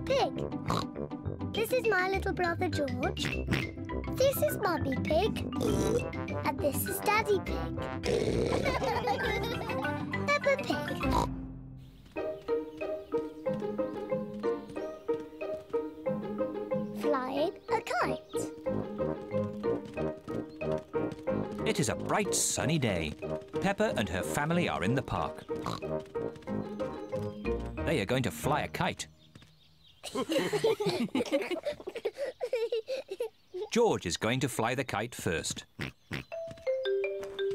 Pig. This is my little brother George. This is Mummy Pig. And this is Daddy Pig. Peppa Pig. Flying a kite. It is a bright sunny day. Peppa and her family are in the park. They are going to fly a kite. George is going to fly the kite first.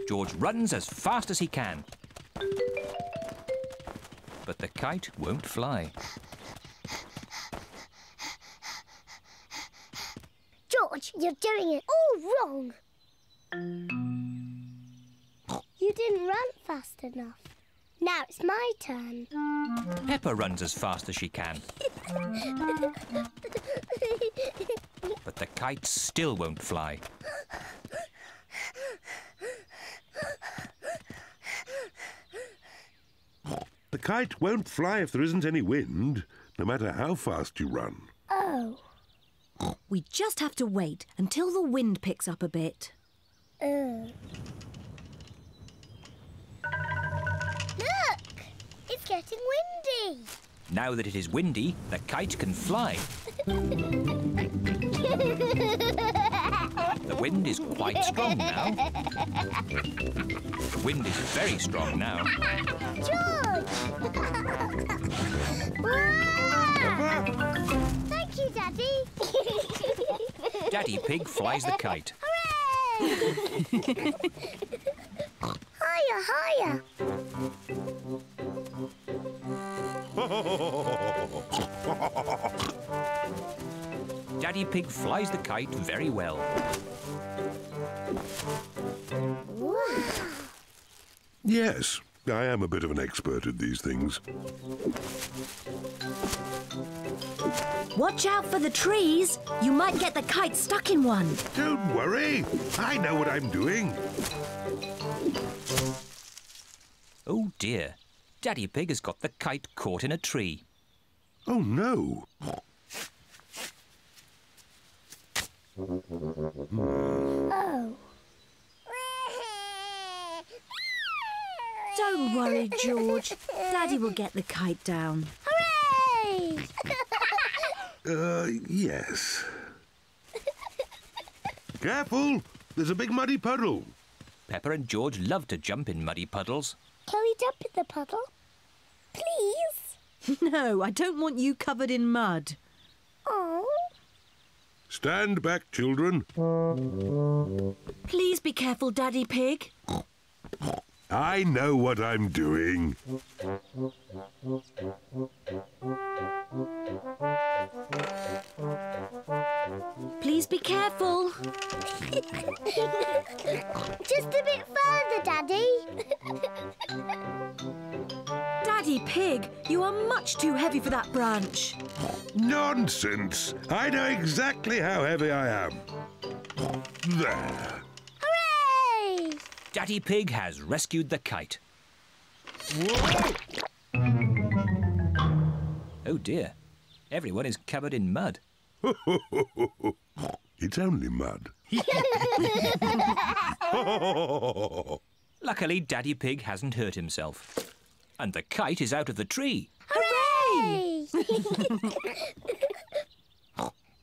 George runs as fast as he can. But the kite won't fly. George, you're doing it all wrong. You didn't run fast enough. Now it's my turn. Peppa runs as fast as she can. But the kite still won't fly. The kite won't fly if there isn't any wind, no matter how fast you run. Oh. We just have to wait until the wind picks up a bit. Look! It's getting windy. Now that it is windy, the kite can fly. The wind is quite strong now. The wind is very strong now. George! Thank you, Daddy. Daddy Pig flies the kite. Hooray! Higher, higher. Daddy Pig flies the kite very well. Wow. Yes, I am a bit of an expert at these things. Watch out for the trees. You might get the kite stuck in one. Don't worry, I know what I'm doing. Oh dear, Daddy Pig has got the kite caught in a tree. Oh no. Oh. Don't worry, George. Daddy will get the kite down. Hooray! Yes. Careful! There's a big muddy puddle. Peppa and George love to jump in muddy puddles. Can we jump in the puddle? Please? No, I don't want you covered in mud. Oh. Stand back, children. Please be careful, Daddy Pig. I know what I'm doing. Please be careful. Just a bit further, Daddy. Daddy Pig, you are much too heavy for that branch. Nonsense! I know exactly how heavy I am. There. Hooray! Daddy Pig has rescued the kite. Whoa! Oh dear, everyone is covered in mud. It's only mud. Luckily, Daddy Pig hasn't hurt himself. And the kite is out of the tree. Hooray!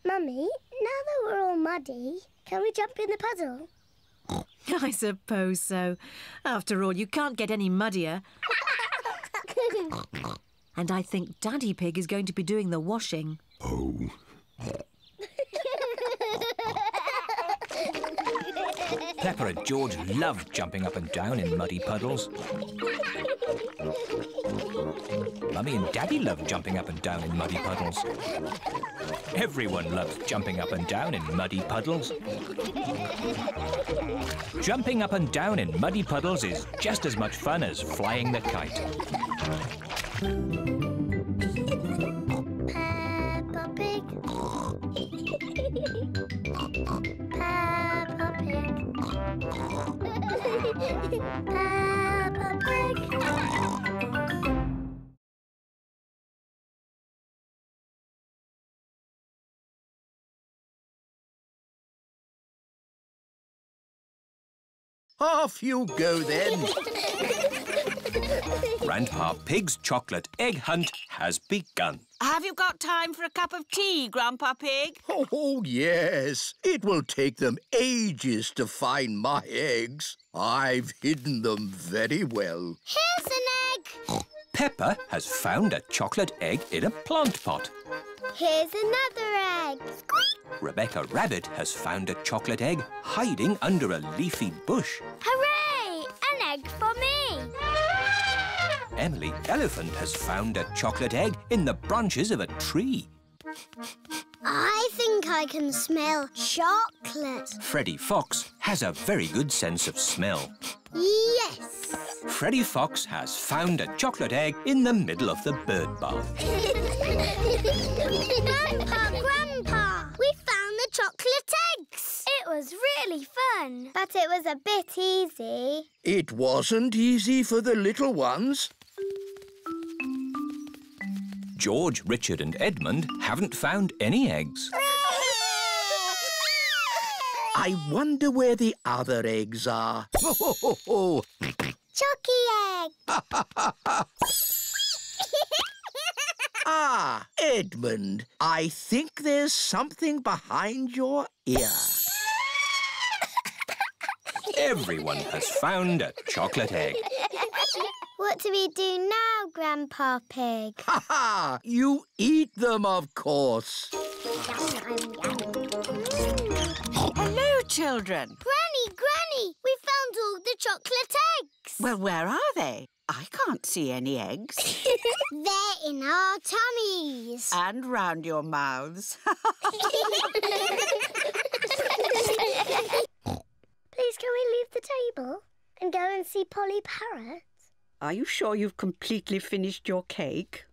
Mummy, now that we're all muddy, can we jump in the puddle? I suppose so. After all, you can't get any muddier. And I think Daddy Pig is going to be doing the washing. Oh. Peppa and George love jumping up and down in muddy puddles. Mummy and Daddy love jumping up and down in muddy puddles. Everyone loves jumping up and down in muddy puddles. Jumping up and down in muddy puddles is just as much fun as flying the kite. Peppa Pig. Peppa Pig. Peppa Pig. Off you go, then. Grandpa Pig's chocolate egg hunt has begun. Have you got time for a cup of tea, Grandpa Pig? Oh, yes. It will take them ages to find my eggs. I've hidden them very well. Here's an egg. Peppa has found a chocolate egg in a plant pot. Here's another egg. Squeak! Rebecca Rabbit has found a chocolate egg hiding under a leafy bush. Hooray! An egg for me. Emily Elephant has found a chocolate egg in the branches of a tree. I think I can smell chocolate. Freddie Fox has a very good sense of smell. Yes. Freddie Fox has found a chocolate egg in the middle of the bird bath. Grandpa! We found the chocolate eggs. It was really fun, but it was a bit easy. It wasn't easy for the little ones. George, Richard and Edmund haven't found any eggs. I wonder where the other eggs are. Chucky egg. Ah, Edmund, I think there's something behind your ear. Everyone has found a chocolate egg. What do we do now, Grandpa Pig? Ha-ha! You eat them, of course. Hello, children. Granny, we found all the chocolate eggs. Well, where are they? I can't see any eggs. They're in our tummies. And round your mouths. Please, can we leave the table and go and see Polly Parrot? Are you sure you've completely finished your cake?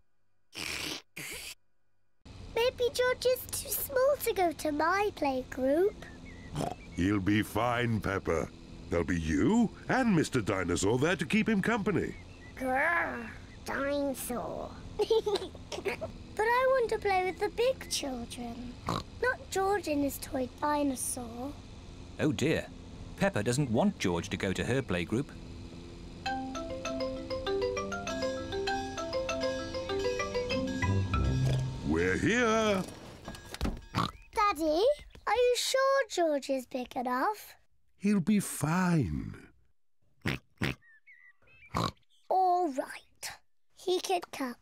Maybe George is too small to go to my playgroup. He'll be fine, Peppa. There'll be you and Mr. Dinosaur there to keep him company. Grrr, dinosaur. But I want to play with the big children, not George and his toy dinosaur. Oh dear, Peppa doesn't want George to go to her playgroup. We're here. Daddy, are you sure George is big enough? He'll be fine. All right. He could come.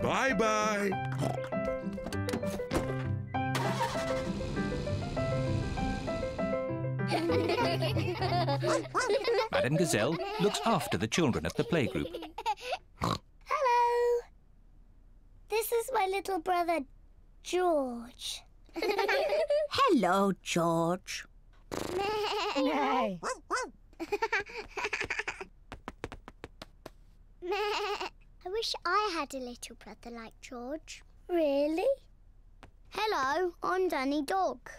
Bye-bye. Madame Gazelle looks after the children at the playgroup. Hello. This is my little brother, George. Hello, George. I wish I had a little brother like George. Really? Hello, I'm Danny Dog.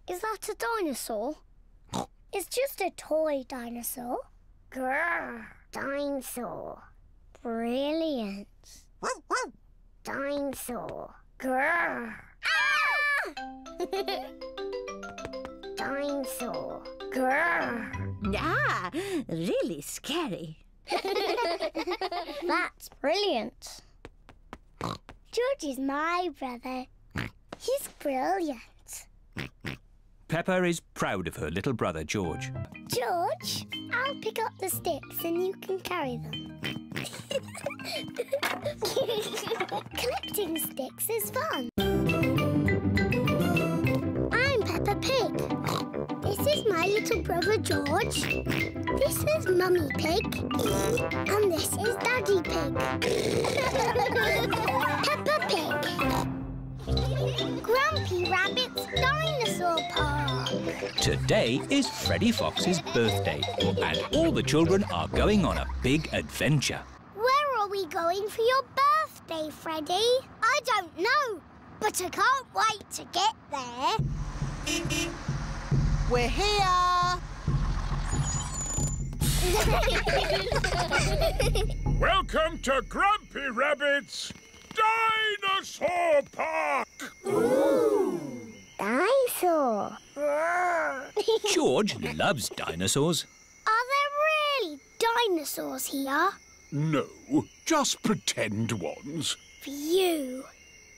Is that a dinosaur? It's just a toy dinosaur. Grrr, dinosaur. Brilliant. Dinosaur. Grrr. Ah! Dinosaur. Grrr. Ah, really scary. That's brilliant. George is my brother. He's brilliant. Peppa is proud of her little brother, George. George, I'll pick up the sticks and you can carry them. Collecting sticks is fun. I'm Peppa Pig. This is my little brother George. This is Mummy Pig. And this is Daddy Pig. Peppa Pig. Grumpy Rabbit's Dinosaur Park. Today is Freddie Fox's birthday, and all the children are going on a big adventure. Where are we going for your birthday, Freddie? I don't know, but I can't wait to get there. We're here! Welcome to Grumpy Rabbit's Dinosaur Park! Ooh. Dinosaur dinosaur. George loves dinosaurs. Are there really dinosaurs here? No, just pretend ones. Phew.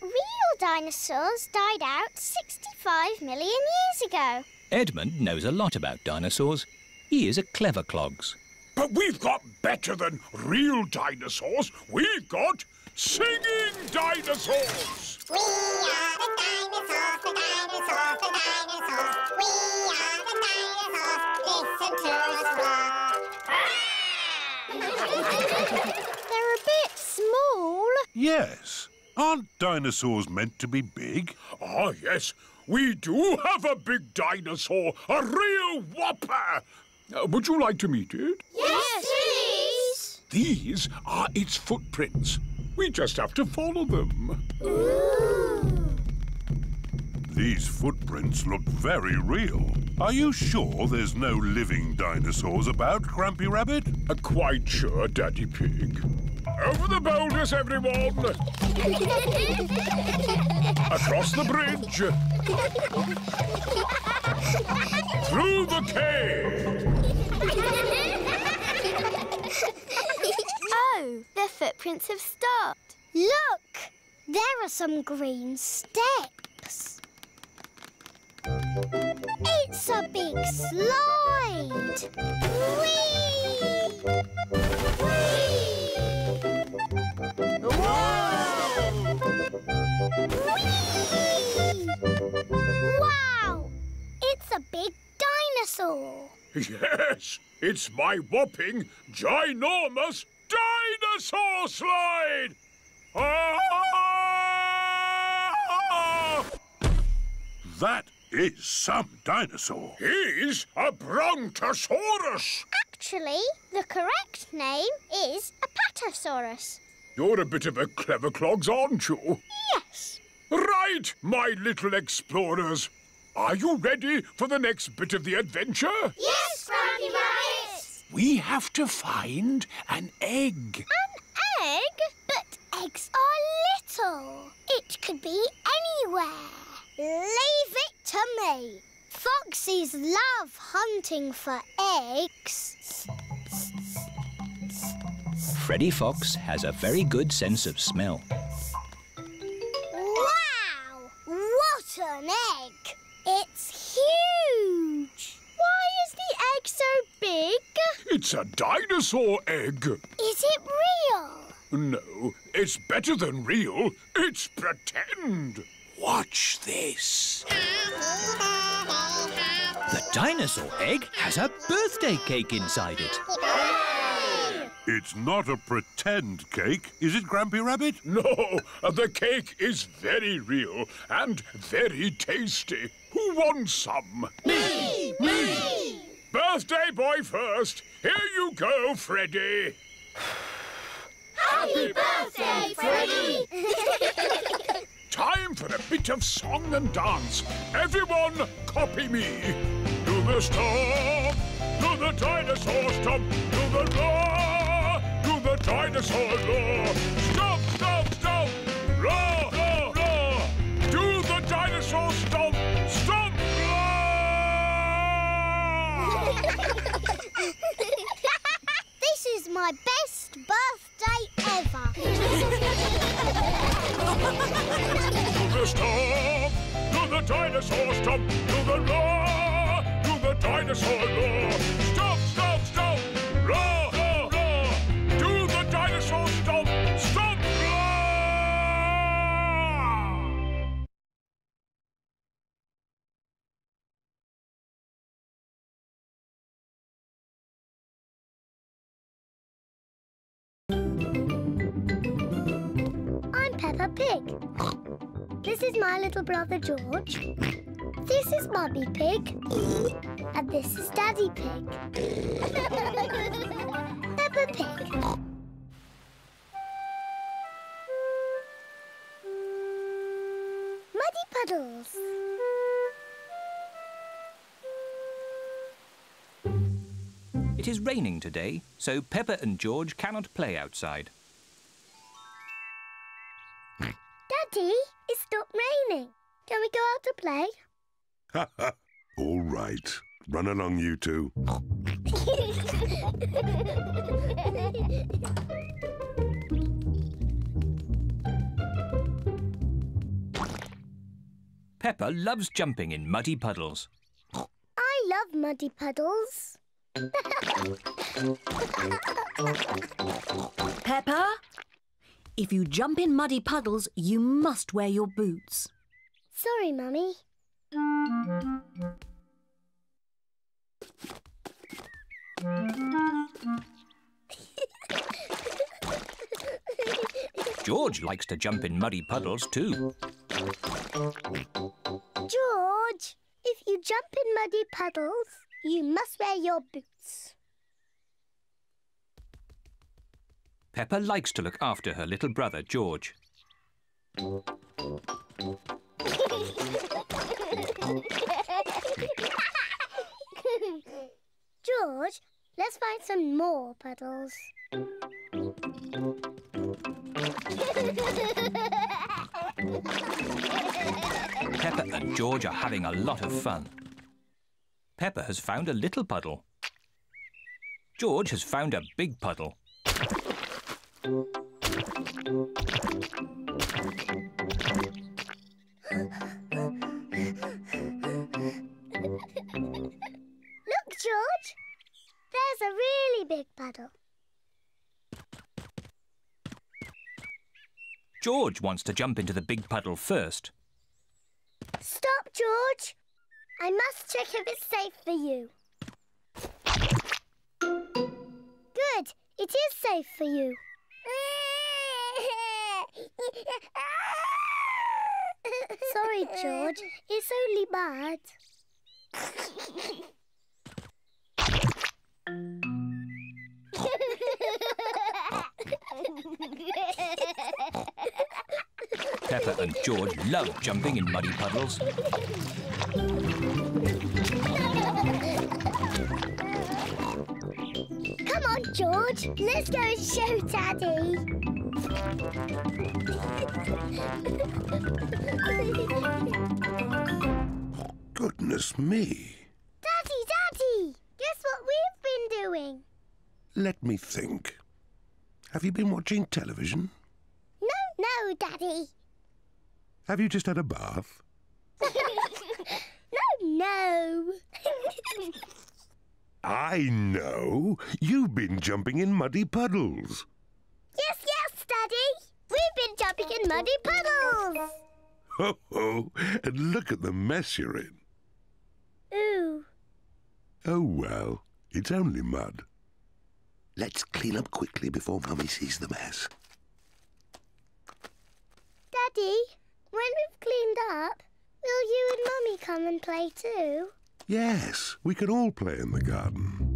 Real dinosaurs died out 65 million years ago. Edmund knows a lot about dinosaurs. He is a clever clogs. But we've got better than real dinosaurs. We've got singing dinosaurs. We are the dinosaurs, the dinosaurs, the dinosaurs. We are the dinosaurs. Listen to us roar. They're a bit small. Yes. Aren't dinosaurs meant to be big? Ah, yes. We do have a big dinosaur, a real whopper. Would you like to meet it? Yes, please. These are its footprints. We just have to follow them. Ooh. These footprints look very real. Are you sure there's no living dinosaurs about, Grampy Rabbit? Quite sure, Daddy Pig. Over the boulders, everyone! Across the bridge! Through the cave! Oh, their footprints have stopped. Look! There are some green steps. It's a big slide! Whee! Whee! Whee! Wow! It's a big dinosaur. Yes, it's my whopping, ginormous dinosaur slide! Ah! That is some dinosaur. He's a brontosaurus! Actually, the correct name is a patasaurus. You're a bit of a clever clogs, aren't you? Yes. Right, my little explorers. Are you ready for the next bit of the adventure? Yes, Grampy Rabbit. We have to find an egg. An egg? But eggs are little. It could be anywhere. Leave it to me. Foxes love hunting for eggs. Freddy Fox has a very good sense of smell. Wow! What an egg! It's huge! Why is the egg so big? It's a dinosaur egg. Is it real? No, it's better than real. It's pretend. Watch this. The dinosaur egg has a birthday cake inside it. It's not a pretend cake, is it, Grampy Rabbit? No, the cake is very real and very tasty. Who wants some? Me! Me! Birthday boy first. Here you go, Freddy. Happy birthday, Freddy! Time for a bit of song and dance. Everyone, copy me. Do the stomp, do the dinosaur stomp, do the roar, do the dinosaur roar. Stomp, stomp, stomp, roar, roar, roar. Do the dinosaur stomp, stomp, roar. This is my best birthday ever. Do the stomp, do the dinosaur stomp, do the roar, do the dinosaur roar. Stomp, stomp, stomp, roar, roar, roar. Do the dinosaur stomp, stomp, roar. I'm Peppa Pig. This is my little brother George. This is Mummy Pig. And this is Daddy Pig. Peppa Pig. Muddy puddles. It is raining today, so Peppa and George cannot play outside. Daddy, it stopped raining. Can we go out to play? All right. Run along, you two. Peppa loves jumping in muddy puddles. I love muddy puddles. Peppa, if you jump in muddy puddles, you must wear your boots. Sorry, Mummy. George likes to jump in muddy puddles too. George, if you jump in muddy puddles, you must wear your boots. Peppa likes to look after her little brother, George. George, let's find some more puddles. Peppa and George are having a lot of fun. Peppa has found a little puddle. George has found a big puddle. Look, George. There's a really big puddle. George wants to jump into the big puddle first. Stop, George. I must check if it's safe for you. Good. It is safe for you. Sorry, George. It's only mud. Peppa and George love jumping in muddy puddles. Come on, George. Let's go and show Daddy. Goodness me. Daddy! Guess what we've been doing? Let me think. Have you been watching television? No, Daddy. Have you just had a bath? No. I know. You've been jumping in muddy puddles. Yes, Daddy. We've been jumping in muddy puddles. Ho, ho. And look at the mess you're in. Ooh. Oh, well, it's only mud. Let's clean up quickly before Mummy sees the mess. Daddy, when we've cleaned up, will you and Mummy come and play too? Yes, we can all play in the garden.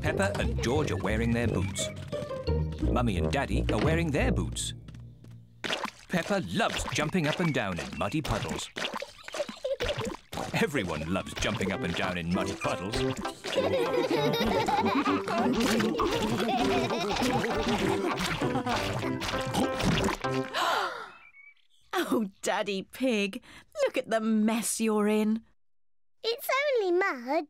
Peppa and George are wearing their boots. Mummy and Daddy are wearing their boots. Peppa loves jumping up and down in muddy puddles. Everyone loves jumping up and down in muddy puddles. Oh, Daddy Pig, look at the mess you're in. It's only mud.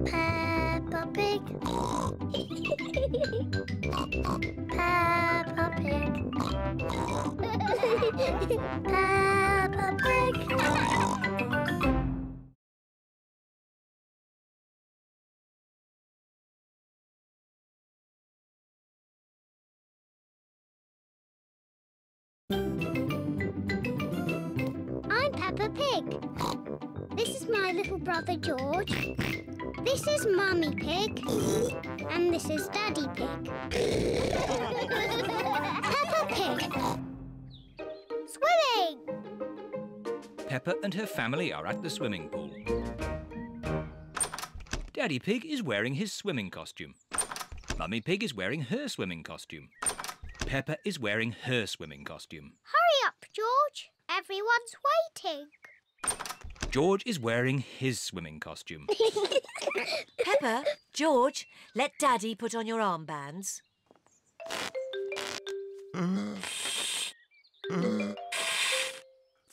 Peppa Pig. Peppa Pig. Peppa Pig. I'm Peppa Pig. This is my little brother George. This is Mummy Pig. And this is Daddy Pig. Peppa Pig. Swimming! Peppa and her family are at the swimming pool. Daddy Pig is wearing his swimming costume. Mummy Pig is wearing her swimming costume. Peppa is wearing her swimming costume. Hurry up, George. Everyone's waiting. George is wearing his swimming costume. Peppa, George, let Daddy put on your armbands.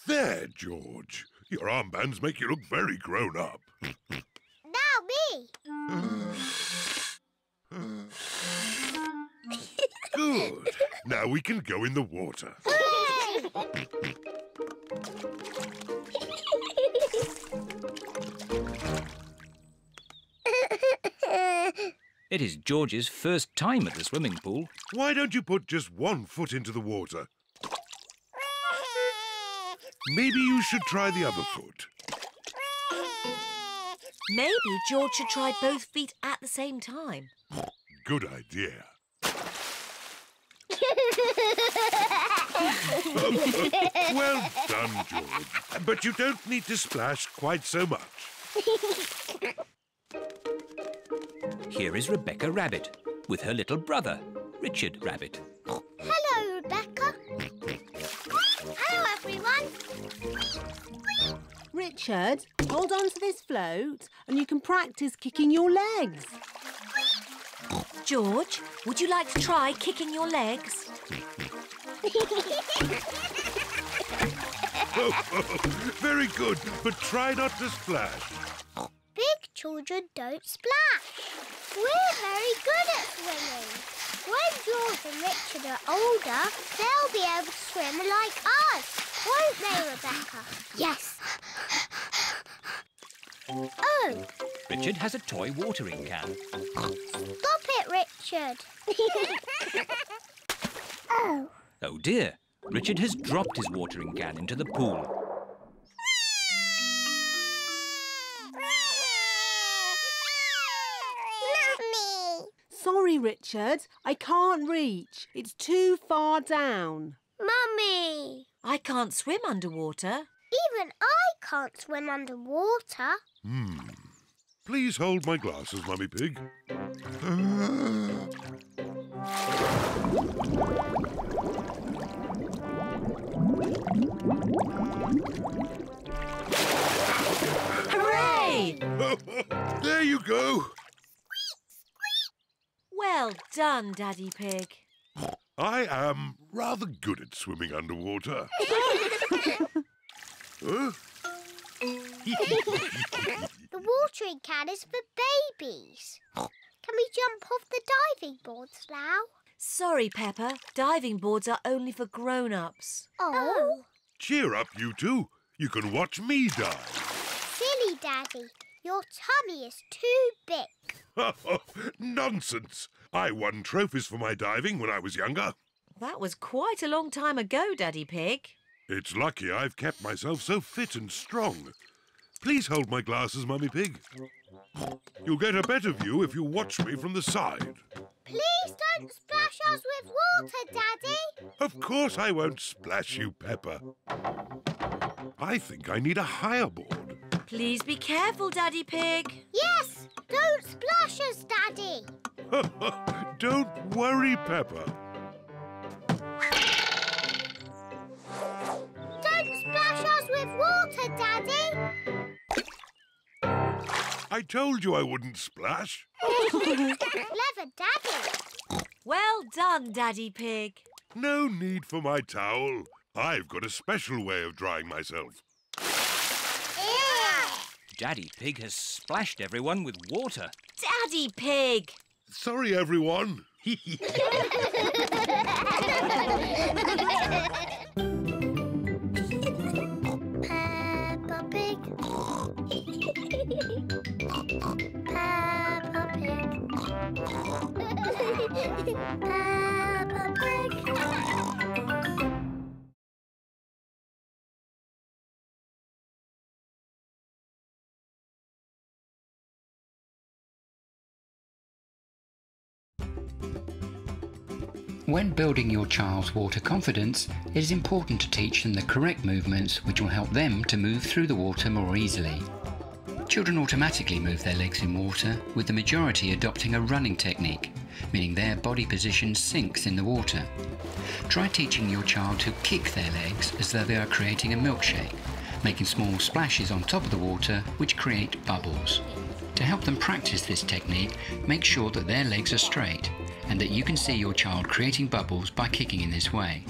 There, George. Your armbands make you look very grown up. Now me. Good. Now we can go in the water. It is George's first time at the swimming pool. Why don't you put just one foot into the water? Maybe you should try the other foot. Maybe George should try both feet at the same time. Good idea. Well done, George. But you don't need to splash quite so much. Here is Rebecca Rabbit with her little brother, Richard Rabbit. Hello, Rebecca. Hello, everyone. Richard, hold on to this float and you can practice kicking your legs. George, would you like to try kicking your legs? Very good, but try not to splash. Big children don't splash. We're very good at swimming. When George and Richard are older, they'll be able to swim like us. Won't they, Rebecca? Yes. Oh. Richard has a toy watering can. Stop it, Richard. Oh. Oh dear, Richard has dropped his watering can into the pool. Mummy. Sorry, Richard, I can't reach. It's too far down. Mummy. I can't swim underwater. Even I can't swim underwater. Please hold my glasses, Mummy Pig. Hooray! There you go. Well done, Daddy Pig. I am rather good at swimming underwater. Huh? The watering can is for babies. Can we jump off the diving boards now? Sorry, Peppa. Diving boards are only for grown-ups. Oh. Cheer up, you two. You can watch me dive. Silly Daddy. Your tummy is too big. Nonsense. I won trophies for my diving when I was younger. That was quite a long time ago, Daddy Pig. It's lucky I've kept myself so fit and strong. Please hold my glasses, Mummy Pig. You'll get a better view if you watch me from the side. Please don't splash us with water, Daddy. Of course I won't splash you, Peppa. I think I need a higher board. Please be careful, Daddy Pig. Yes, don't splash us, Daddy. Don't worry, Peppa. Don't splash us with water, Daddy. I told you I wouldn't splash. Clever Daddy. Well done, Daddy Pig. No need for my towel. I've got a special way of drying myself. Daddy Pig has splashed everyone with water. Daddy Pig! Sorry, everyone. Peppa Pig. Peppa Pig. Peppa Pig. When building your child's water confidence, it is important to teach them the correct movements which will help them to move through the water more easily. Children automatically move their legs in water, with the majority adopting a running technique, meaning their body position sinks in the water. Try teaching your child to kick their legs as though they are creating a milkshake, making small splashes on top of the water which create bubbles. To help them practice this technique, make sure that their legs are straight and that you can see your child creating bubbles by kicking in this way.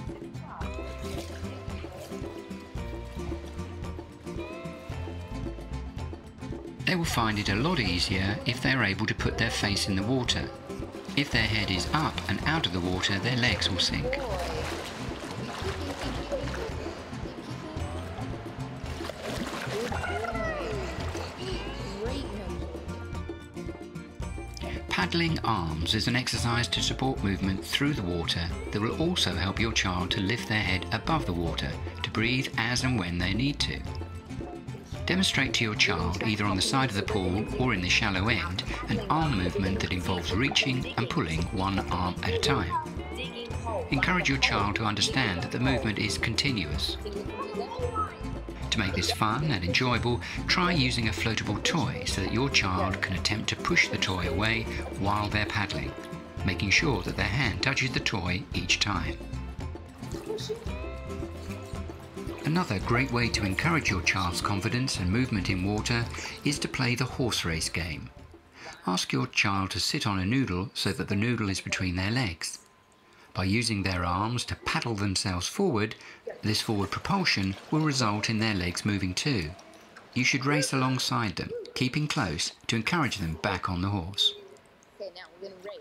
They will find it a lot easier if they are able to put their face in the water. If their head is up and out of the water, their legs will sink. Paddling arms is an exercise to support movement through the water that will also help your child to lift their head above the water to breathe as and when they need to. Demonstrate to your child, either on the side of the pool or in the shallow end, an arm movement that involves reaching and pulling one arm at a time. Encourage your child to understand that the movement is continuous. To make this fun and enjoyable, try using a floatable toy so that your child can attempt to push the toy away while they're paddling, making sure that their hand touches the toy each time. Another great way to encourage your child's confidence and movement in water is to play the horse race game. Ask your child to sit on a noodle so that the noodle is between their legs. By using their arms to paddle themselves forward, this forward propulsion will result in their legs moving too. You should race alongside them, keeping close to encourage them back on the horse. Okay, now we're going to race.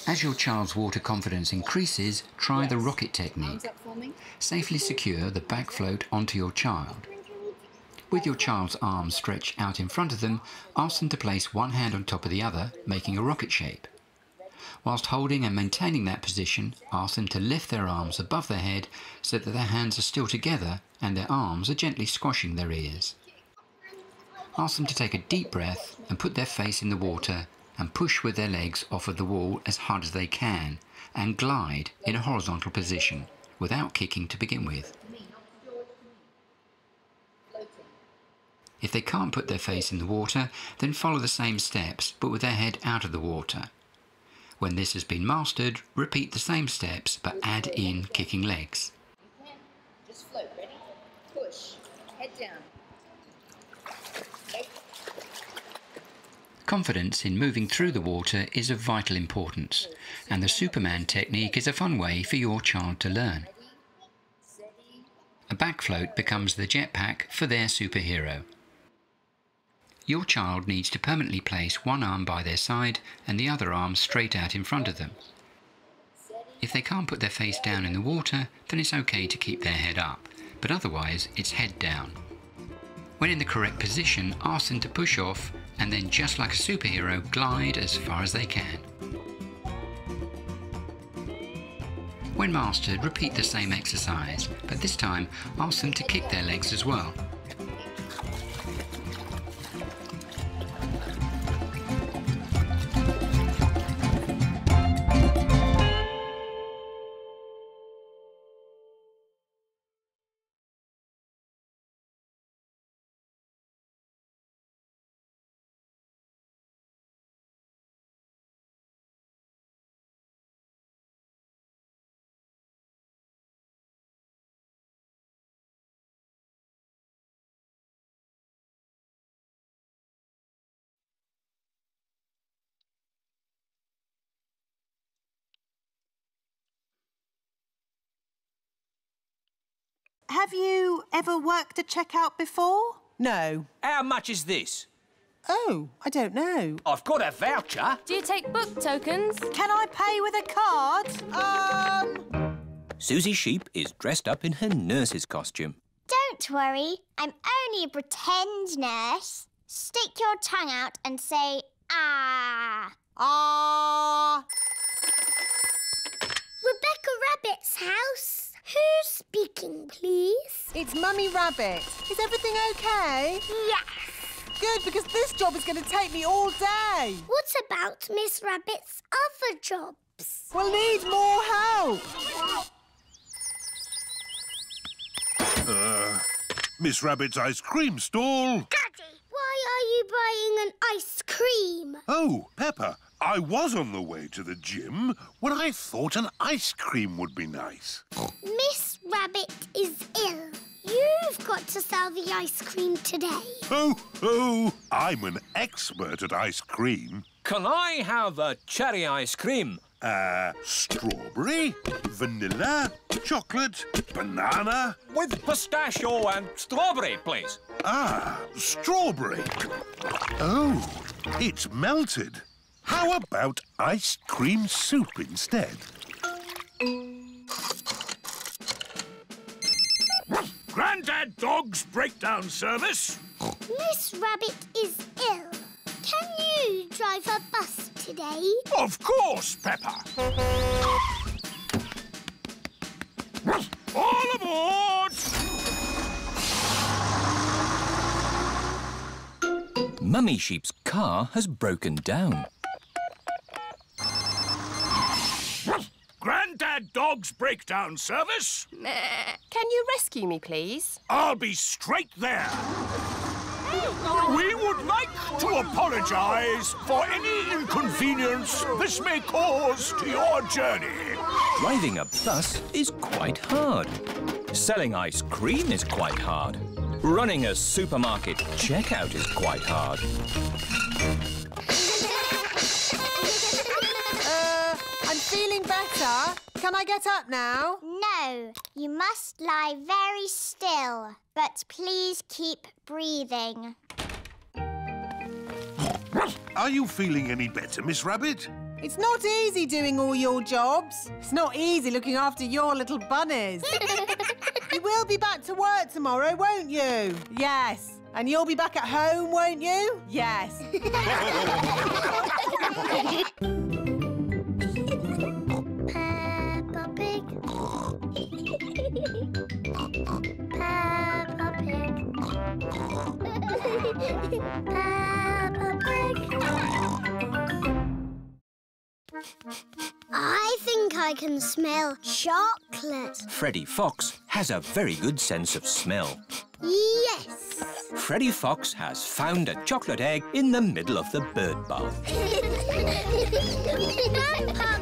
As your child's water confidence increases, try the rocket technique. Arms up for me. Safely secure the back float onto your child. With your child's arms stretched out in front of them, ask them to place one hand on top of the other, making a rocket shape. Whilst holding and maintaining that position, ask them to lift their arms above their head so that their hands are still together and their arms are gently squashing their ears. Ask them to take a deep breath and put their face in the water and push with their legs off of the wall as hard as they can and glide in a horizontal position without kicking to begin with. If they can't put their face in the water, then follow the same steps but with their head out of the water. When this has been mastered, repeat the same steps but add in kicking legs. Just float. Ready? Push. Head down. Confidence in moving through the water is of vital importance, and the Superman technique is a fun way for your child to learn. A back float becomes the jetpack for their superhero. Your child needs to permanently place one arm by their side and the other arm straight out in front of them. If they can't put their face down in the water, then it's okay to keep their head up, but otherwise it's head down. When in the correct position, ask them to push off and then, just like a superhero, glide as far as they can. When mastered, repeat the same exercise, but this time ask them to kick their legs as well. Have you ever worked a checkout before? No. How much is this? Oh, I don't know. I've got a voucher. Do you take book tokens? Can I pay with a card? Susie Sheep is dressed up in her nurse's costume. Don't worry, I'm only a pretend nurse. Stick your tongue out and say, ah. Ah. Rebecca Rabbit's house. Who's speaking, please? It's Mummy Rabbit. Is everything OK? Yes. Good, because this job is going to take me all day. What about Miss Rabbit's other jobs? We'll need more help. Miss Rabbit's ice cream stall. Daddy, why buying an ice cream? Oh, Peppa, I was on the way to the gym when I thought an ice cream would be nice. Miss Rabbit is ill. You've got to sell the ice cream today. Oh, I'm an expert at ice cream. Can I have a cherry ice cream? Strawberry, vanilla, chocolate, banana. With pistachio and strawberry, please. Strawberry. Oh, it's melted. How about ice cream soup instead? Grandad Dog's breakdown service. Miss Rabbit is ill. Can you drive a bus today? Of course, Peppa. All aboard! Mummy Sheep's car has broken down. Grandad Dog's breakdown service. Can you rescue me, please? I'll be straight there. We would like to apologise for any inconvenience this may cause to your journey. Driving a bus is quite hard. Selling ice cream is quite hard. Running a supermarket checkout is quite hard. I'm feeling better. Can I get up now? No, you must lie very still. But please keep breathing. Are you feeling any better, Miss Rabbit? It's not easy doing all your jobs. It's not easy looking after your little bunnies. You will be back to work tomorrow, won't you? Yes. And you'll be back at home, won't you? Yes. Peppa Pig. Peppa Pig. Peppa Pig. I think I can smell chocolate. Freddy Fox has a very good sense of smell. Yes. Freddy Fox has found a chocolate egg in the middle of the bird bath.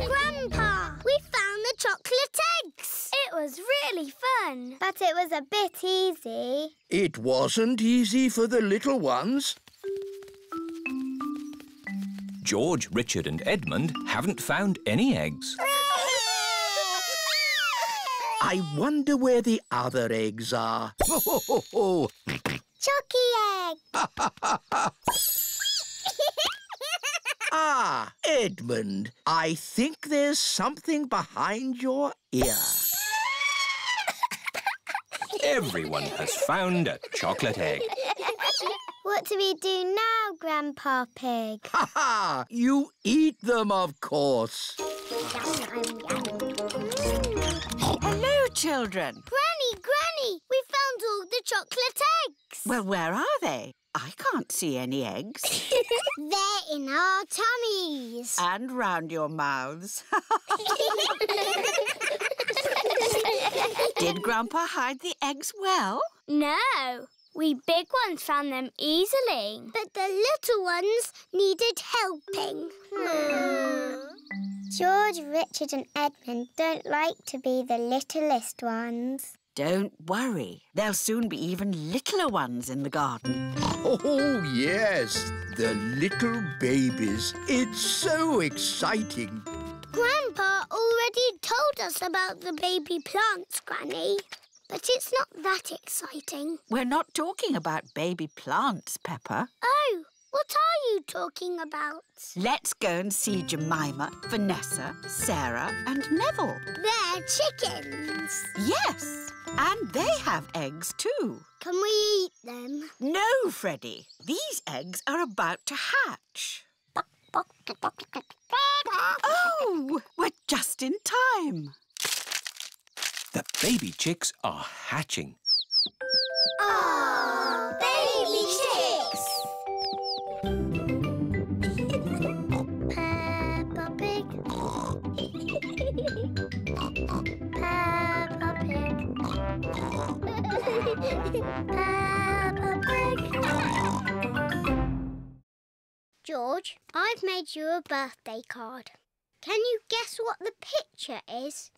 Grandpa, we found the chocolate eggs. It was really fun, but it was a bit easy. It wasn't easy for the little ones. George, Richard and Edmund haven't found any eggs. I wonder where the other eggs are. Chucky egg. Ah, Edmund, I think there's something behind your ear. Everyone has found a chocolate egg. What do we do now, Grandpa Pig? Ha ha! You eat them, of course. Hello, children. Granny, we found all the chocolate eggs. Well, where are they? I can't see any eggs. They're in our tummies. And round your mouths. Did Grandpa hide the eggs well? No. We big ones found them easily. But the little ones needed helping. George, Richard and Edmund don't like to be the littlest ones. Don't worry. There'll soon be even littler ones in the garden. Oh, yes. The little babies. It's so exciting. Grandpa already told us about the baby plants, Granny. But it's not that exciting. We're not talking about baby plants, Peppa. Oh, what are you talking about? Let's go and see Jemima, Vanessa, Sarah and Neville. They're chickens. Yes, and they have eggs too. Can we eat them? No, Freddy. These eggs are about to hatch. Oh, we're just in time. The baby chicks are hatching. Oh, baby chicks! Peppa Pig. Peppa Pig. Peppa Pig. George, I've made you a birthday card. Can you guess what the picture is?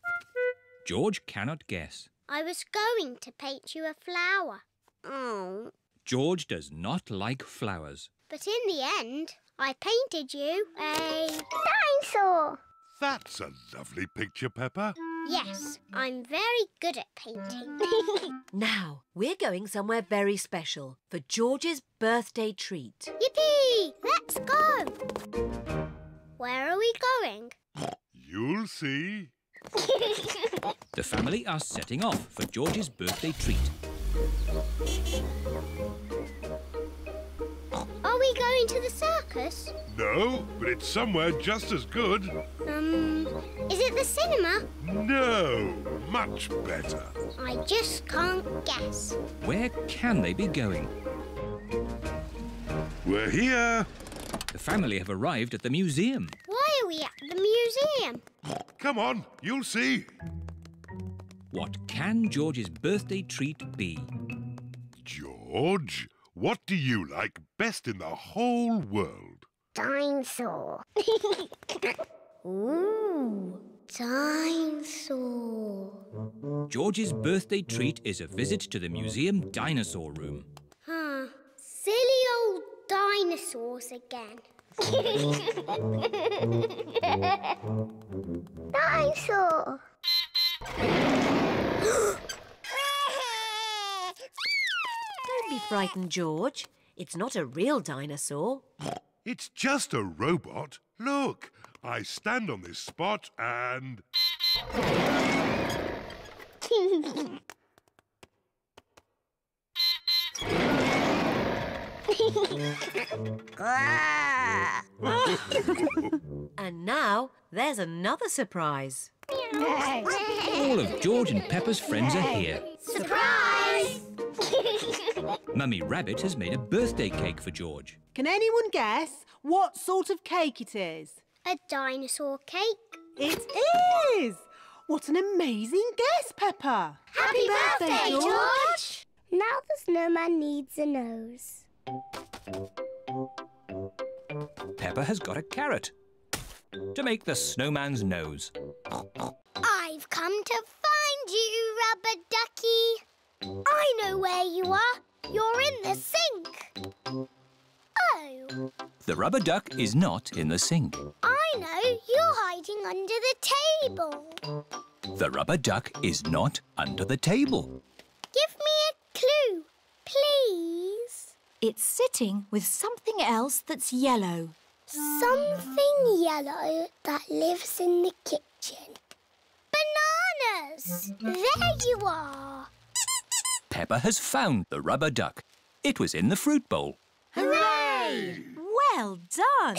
George cannot guess. I was going to paint you a flower. Oh. George does not like flowers. But in the end, I painted you a dinosaur. That's a lovely picture, Peppa. Yes, I'm very good at painting. Now, we're going somewhere very special for George's birthday treat. Yippee! Let's go! Where are we going? You'll see. The family are setting off for George's birthday treat. Are we going to the circus? No, but it's somewhere just as good. Is it the cinema? No, much better. I just can't guess. Where can they be going? We're here. The family have arrived at the museum. Why are we at the museum? Come on, you'll see. What can George's birthday treat be? George, what do you like best in the whole world? Dinosaur. Ooh, dinosaur. George's birthday treat is a visit to the museum dinosaur room. Silly old dinosaurs again. Dinosaur. Don't be frightened, George. It's not a real dinosaur. It's just a robot. Look, I stand on this spot and... And now, there's another surprise. All of George and Peppa's friends are here. Surprise! Mummy Rabbit has made a birthday cake for George. Can anyone guess what sort of cake it is? A dinosaur cake. It is! What an amazing guess, Peppa! Happy birthday, George! Now the snowman needs a nose. Peppa has got a carrot to make the snowman's nose. I've come to find you, Rubber Ducky. I know where you are. You're in the sink. Oh. The rubber duck is not in the sink. I know. You're hiding under the table. The rubber duck is not under the table. Give me a clue, please. It's sitting with something else that's yellow. Something yellow that lives in the kitchen. Bananas! There you are. Peppa has found the rubber duck. It was in the fruit bowl. Hooray! Well done!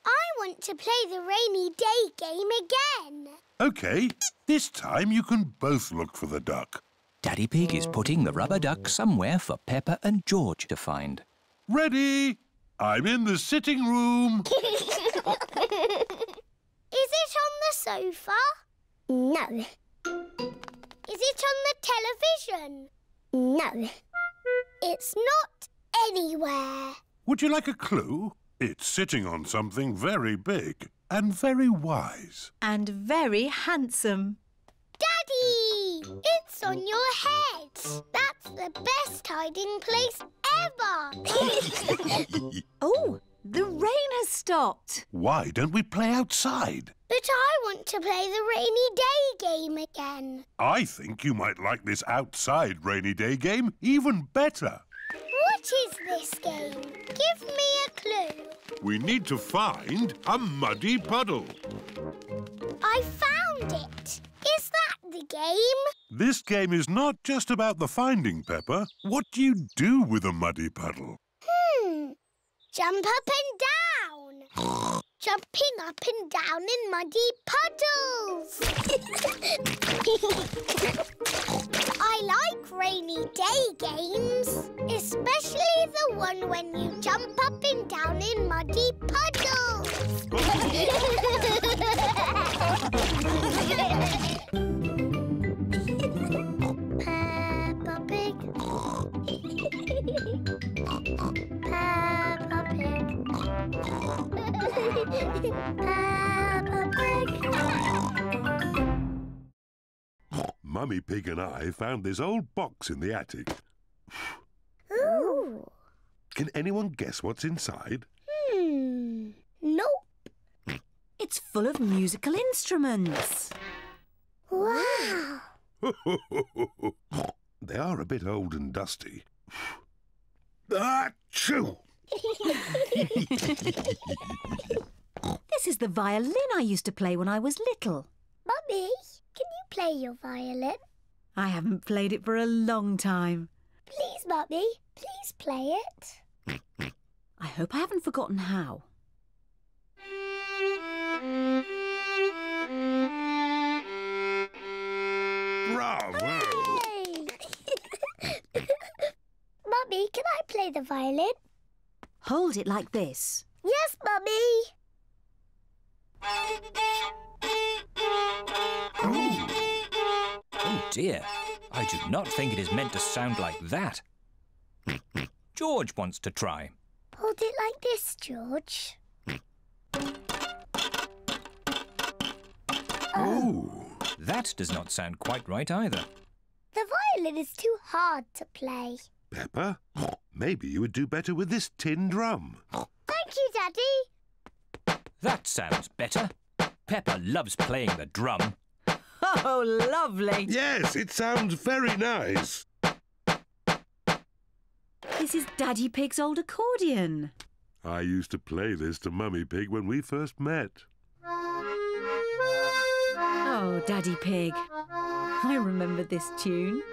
I want to play the rainy day game again. OK, this time you can both look for the duck. Daddy Pig is putting the rubber duck somewhere for Peppa and George to find. Ready? I'm in the sitting room. Is it on the sofa? No. Is it on the television? No. It's not anywhere. Would you like a clue? It's sitting on something very big and very wise. And very handsome. Daddy! It's on your head. That's the best hiding place ever. Oh, the rain has stopped. Why don't we play outside? But I want to play the rainy day game again. I think you might like this outside rainy day game even better. What is this game? Give me a clue. We need to find a muddy puddle. I found it. Is that the game? This game is not just about the finding, Peppa. What do you do with a muddy puddle? Jump up and down. Jumping up and down in muddy puddles. I like rainy day games, especially the one when you jump up and down in muddy puddles. Peppa Pig. Peppa Pig. Peppa Pig. Mummy Pig and I found this old box in the attic. Ooh. Can anyone guess what's inside? Nope. It's full of musical instruments. Wow. They are a bit old and dusty. Achoo! This is the violin I used to play when I was little. Mummy, can you play your violin? I haven't played it for a long time. Please, Mummy, please play it. I hope I haven't forgotten how. Bravo! Hey. Mummy, can I play the violin? Hold it like this. Yes, Mummy. Oh dear, I do not think it is meant to sound like that. George wants to try. Hold it like this, George. Oh, that does not sound quite right either. The violin is too hard to play. Peppa, maybe you would do better with this tin drum. Thank you, Daddy. That sounds better. Peppa loves playing the drum. Oh, lovely. Yes, it sounds very nice. This is Daddy Pig's old accordion. I used to play this to Mummy Pig when we first met. Oh, Daddy Pig. I remember this tune.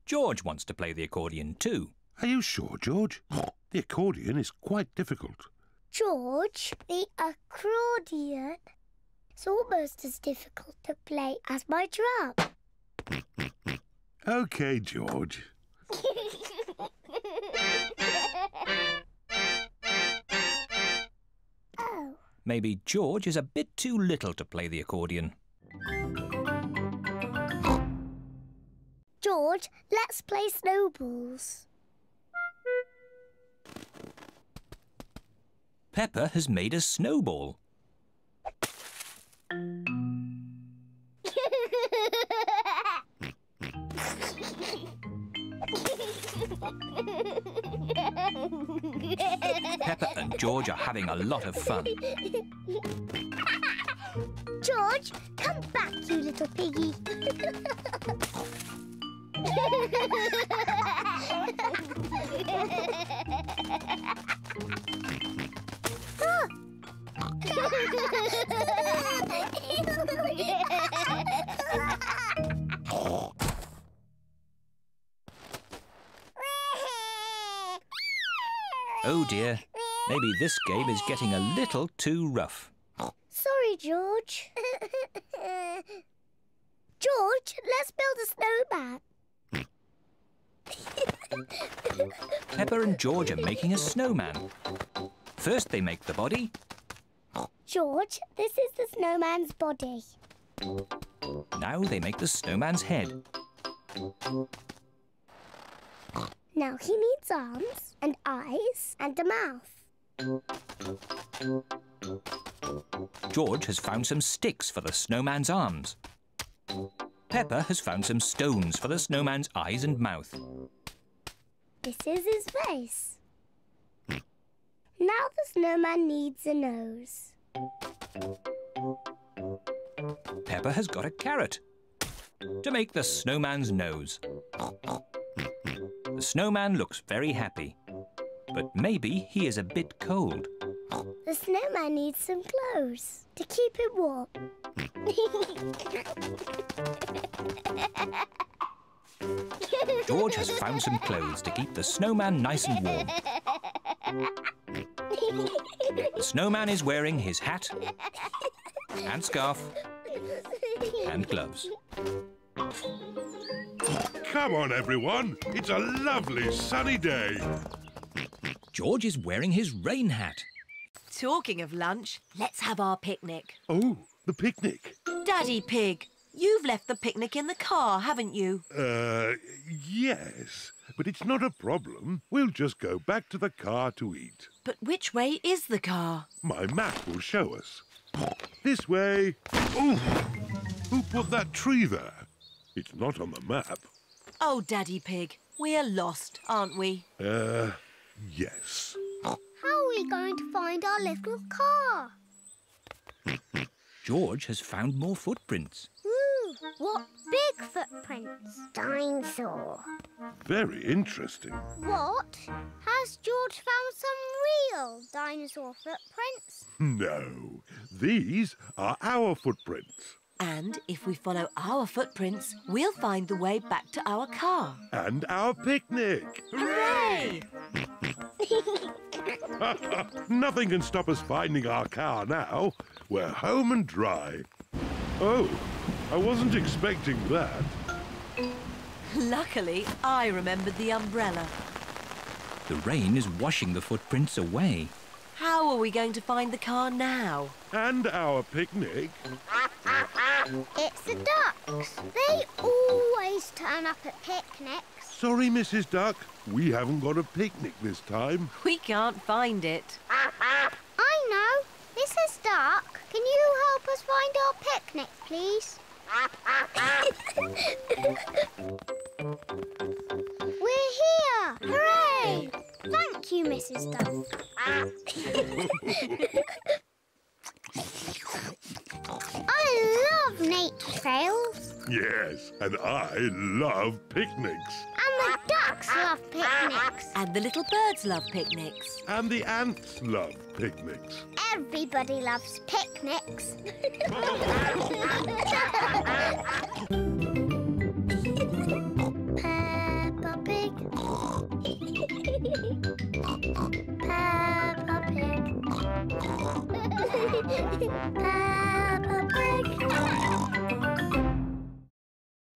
George wants to play the accordion too. Are you sure, George? The accordion is quite difficult. George, the accordion is almost as difficult to play as my drum. OK, George. Oh. Maybe George is a bit too little to play the accordion. George, let's play snowballs. Peppa has made a snowball. Peppa and George are having a lot of fun. George, come back, you little piggy. Oh dear, maybe this game is getting a little too rough. Sorry, George. George, let's build a snowman. Peppa and George are making a snowman. First they make the body. George, this is the snowman's body. Now they make the snowman's head. Now he needs arms and eyes and a mouth. George has found some sticks for the snowman's arms. Peppa has found some stones for the snowman's eyes and mouth. This is his face. Now the snowman needs a nose. Peppa has got a carrot to make the snowman's nose. The snowman looks very happy, but maybe he is a bit cold. The snowman needs some clothes to keep him warm. George has found some clothes to keep the snowman nice and warm. The snowman is wearing his hat and scarf and gloves. Come on, everyone. It's a lovely sunny day. George is wearing his rain hat. Talking of lunch, let's have our picnic. Oh, the picnic. Daddy Pig, you've left the picnic in the car, haven't you? Yes. but it's not a problem. We'll just go back to the car to eat. But which way is the car? My map will show us. This way. Ooh! Who put that tree there? It's not on the map. Oh, Daddy Pig, we're lost, aren't we? Yes. How are we going to find our little car? George has found more footprints. Ooh, what big footprints? Dinosaur. Very interesting. What? Has George found some real dinosaur footprints? No, these are our footprints. And if we follow our footprints, we'll find the way back to our car. And our picnic. Hooray! Nothing can stop us finding our car now. We're home and dry. Oh, I wasn't expecting that. Luckily, I remembered the umbrella. The rain is washing the footprints away. How are we going to find the car now? And our picnic. It's the ducks. They always turn up at picnics. Sorry, Mrs. Duck. We haven't got a picnic this time. We can't find it. I know. Mrs. Duck, can you help us find our picnic, please? We're here! Hooray! Thank you, Mrs. Duck. I love nature trails. Yes, and I love picnics. And the ducks love picnics. And the little birds love picnics. And the ants love picnics. Everybody loves picnics. Peppa Pig. Peppa Pig. Peppa